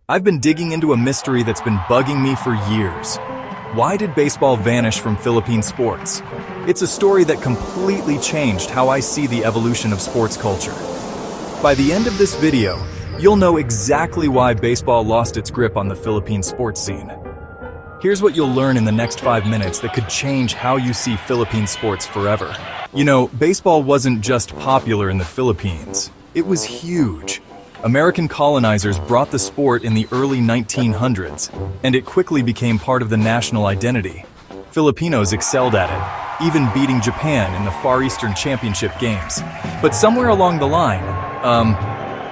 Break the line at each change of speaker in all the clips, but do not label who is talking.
I've been digging into a mystery that's been bugging me for years. Why did baseball vanish from Philippine sports? It's a story that completely changed how I see the evolution of sports culture. By the end of this video, you'll know exactly why baseball lost its grip on the Philippine sports scene. Here's what you'll learn in the next 5 minutes that could change how you see Philippine sports forever. You know, baseball wasn't just popular in the Philippines. It was huge. American colonizers brought the sport in the early 1900s, and it quickly became part of the national identity. Filipinos excelled at it, even beating Japan in the Far Eastern Championship games. But somewhere along the line,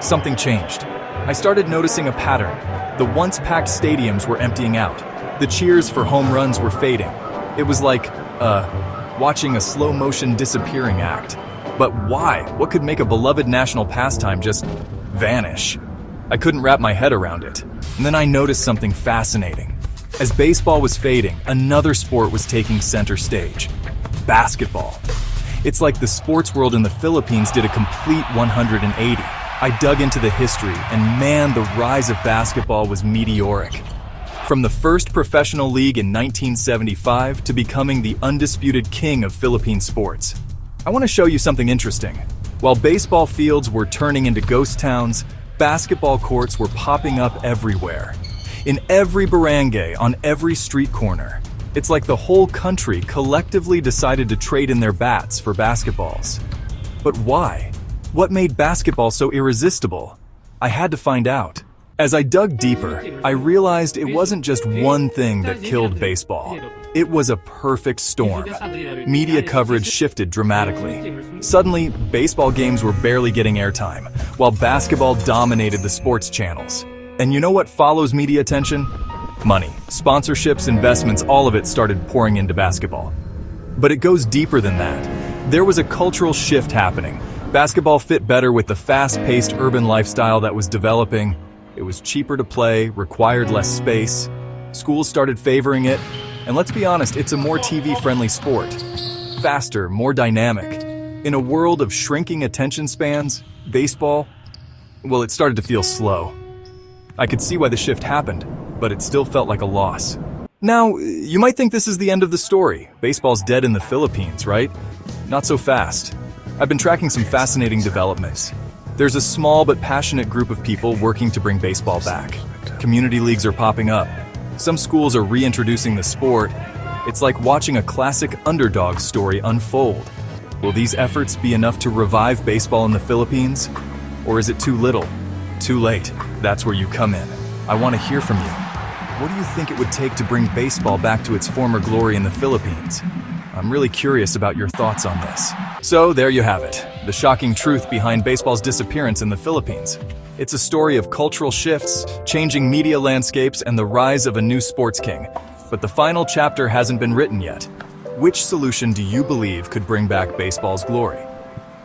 something changed. I started noticing a pattern. The once packed stadiums were emptying out. The cheers for home runs were fading. It was like, watching a slow-motion disappearing act. But why? What could make a beloved national pastime just vanish? I couldn't wrap my head around it. And then I noticed something fascinating. As baseball was fading, another sport was taking center stage: basketball. It's like the sports world in the Philippines did a complete 180. I dug into the history, and man, the rise of basketball was meteoric. From the first professional league in 1975 to becoming the undisputed king of Philippine sports. I want to show you something interesting. While baseball fields were turning into ghost towns, basketball courts were popping up everywhere. In every barangay, on every street corner. It's like the whole country collectively decided to trade in their bats for basketballs. But why? What made basketball so irresistible? I had to find out. As I dug deeper, I realized it wasn't just one thing that killed baseball. It was a perfect storm. Media coverage shifted dramatically. Suddenly, baseball games were barely getting airtime, while basketball dominated the sports channels. And you know what follows media attention? Money. Sponsorships, investments, all of it started pouring into basketball. But it goes deeper than that. There was a cultural shift happening. Basketball fit better with the fast-paced urban lifestyle that was developing. It was cheaper to play, required less space. Schools started favoring it. And let's be honest, it's a more TV-friendly sport. Faster, more dynamic. In a world of shrinking attention spans, baseball, well, it started to feel slow. I could see why the shift happened, but it still felt like a loss. Now, you might think this is the end of the story. Baseball's dead in the Philippines, right? Not so fast. I've been tracking some fascinating developments. There's a small but passionate group of people working to bring baseball back. Community leagues are popping up. Some schools are reintroducing the sport. It's like watching a classic underdog story unfold. Will these efforts be enough to revive baseball in the Philippines? Or is it too little? Too late? That's where you come in. I want to hear from you. What do you think it would take to bring baseball back to its former glory in the Philippines? I'm really curious about your thoughts on this. So there you have it, the shocking truth behind baseball's disappearance in the Philippines. It's a story of cultural shifts, changing media landscapes, and the rise of a new sports king. But the final chapter hasn't been written yet. Which solution do you believe could bring back baseball's glory?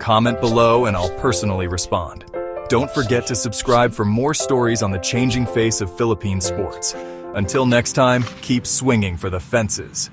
Comment below and I'll personally respond. Don't forget to subscribe for more stories on the changing face of Philippine sports. Until next time, keep swinging for the fences.